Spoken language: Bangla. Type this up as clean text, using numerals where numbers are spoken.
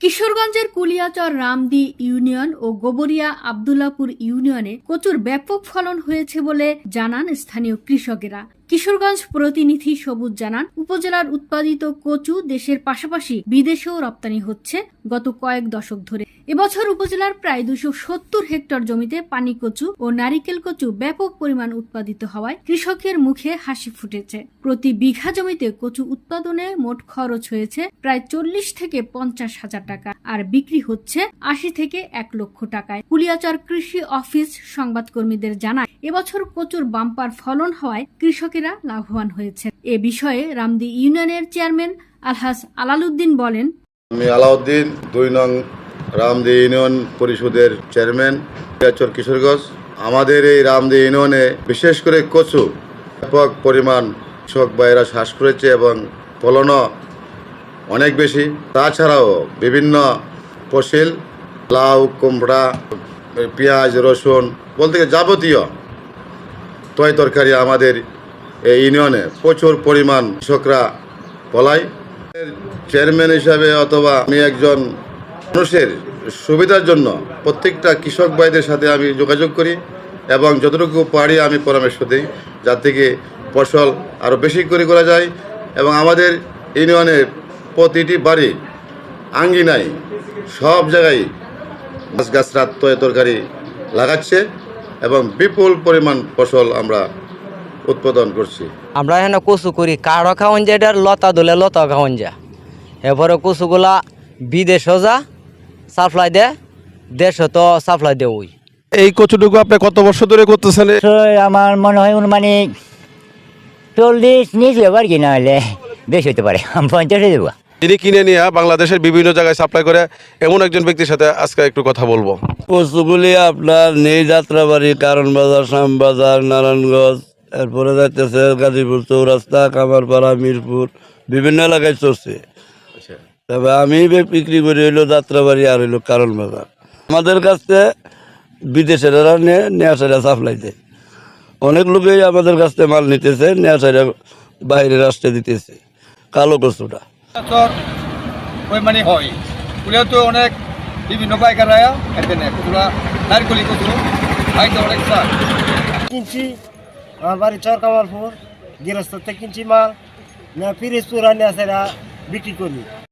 কিশোরগঞ্জের কুলিয়াচর রামদি ইউনিয়ন ও গোবরিয়া আব্দুল্লাপুর ইউনিয়নে কচুর ব্যাপক ফলন হয়েছে বলে জানান স্থানীয় কৃষকেরা। কিশোরগঞ্জ প্রতিনিধি সবুজ জানান, উপজেলার উৎপাদিত কচু দেশের পাশাপাশি বিদেশেও রপ্তানি হচ্ছে গত কয়েক দশক ধরে। এবছর উপজেলার প্রায় 270 হেক্টর জমিতে পানি কচু ও নারিকেল কচু ব্যাপক পরিমাণ উৎপাদিত হওয়ায় কৃষকের মুখে হাসি ফুটেছে। প্রতি বিঘা জমিতে কচু উৎপাদনে মোট খরচ হয়েছে প্রায় 40 থেকে 50 হাজার টাকা, আর বিক্রি হচ্ছে 80 থেকে 1 লক্ষ টাকায়। কুলিয়াচর কৃষি অফিস সংবাদকর্মীদের জানায়, এবছর কচুর বাম্পার ফলন হওয়ায় কৃষকেরা লাভবান হয়েছে। এ বিষয়ে রামদি ইউনিয়নের চেয়ারম্যান আলহাজ আলালউদ্দিন বলেন, আমি আলাউদ্দিন 2 নং রামদি ইউনিয়ন পরিষদের চেয়ারম্যান, কুলিয়াচর কিশোরগঞ্জ। আমাদের এই রামদি ইউনিয়নে বিশেষ করে কচু ব্যাপক পরিমাণ কৃষক ভাইয়েরা চাষ করেছে এবং ফলনও অনেক বেশি। তাছাড়াও বিভিন্ন ফসল, লাউ, কুমড়া, পেঁয়াজ, রসুন বলতে যাবতীয় তয় তরকারি আমাদের এই ইউনিয়নে প্রচুর পরিমাণ কৃষকরা ফলায়। চেয়ারম্যান হিসাবে অথবা আমি একজন মানুষের সুবিধার জন্য প্রত্যেকটা কৃষক ভাইদের সাথে আমি যোগাযোগ করি এবং যতটুকু পারি আমি পরামর্শ দিই, যার থেকে ফসল আরও বেশি করে করা যায়। এবং আমাদের ইউনিয়নের প্রতিটি বাড়ি আঙ্গিনায় সব জায়গায় গাছগাছরা তয় তরকারি লাগাচ্ছে এবং বিপুল পরিমাণ ফসল আমরা উৎপাদন করছি। আমরা এখানে কচু করি, কারো খাওয়ান যায়, এটার লতা দলে লতা খাওয়ান যায়। এরপরে কচুগুলা বিদেশও যা সাপ্লাই দেয়, দেশও তো সাপ্লাই দেয়। ওই এই কচুটুকু আপনি কত বছর ধরে করতেছেন? আমার মনে হয় অনুমানিক 40 নিচে আবার কিনা হলে বেশ হইতে পারে, 50 দেবো। যিনি কিনে নিয়ে বাংলাদেশের বিভিন্ন জায়গায় সাপ্লাই করে এমন একজন ব্যক্তির সাথে আজকে একটু কথা বলবো। কচুগুলি আপনার নেই যাত্রাবাড়ি, কারণ বাজার, শ্যামবাজার, নারায়ণগঞ্জ, এরপরে যাইতেছে গাজীপুর চৌরাস্তা, কামারপাড়া, মিরপুর, বিভিন্ন এলাকায় চলছে। তবে আমি বিক্রি করি হইলো যাত্রাবাড়ি আর হইলো কারণ বাজার। আমাদের কাছে বিদেশেরা নেয়া সাইরা সাপ্লাই দেয়। অনেক লোকেই আমাদের কাছ থেকে মাল নিতেছে, নেয়া সাইরা বাইরে রাষ্ট্রে দিতেছে কালো কচুটা। মানে হয় কুলিয়াও তো অনেক বিভিন্ন পাইকাররা এখানে কচুরা নারকলি কচু খাইতে অনেক স্বাদ। কিনছি আমার বাড়ি চর কামালপুর, গৃহস্থ থেকে কিনছি মাল, পিরিজপুর আনিয়া বিক্রি করি।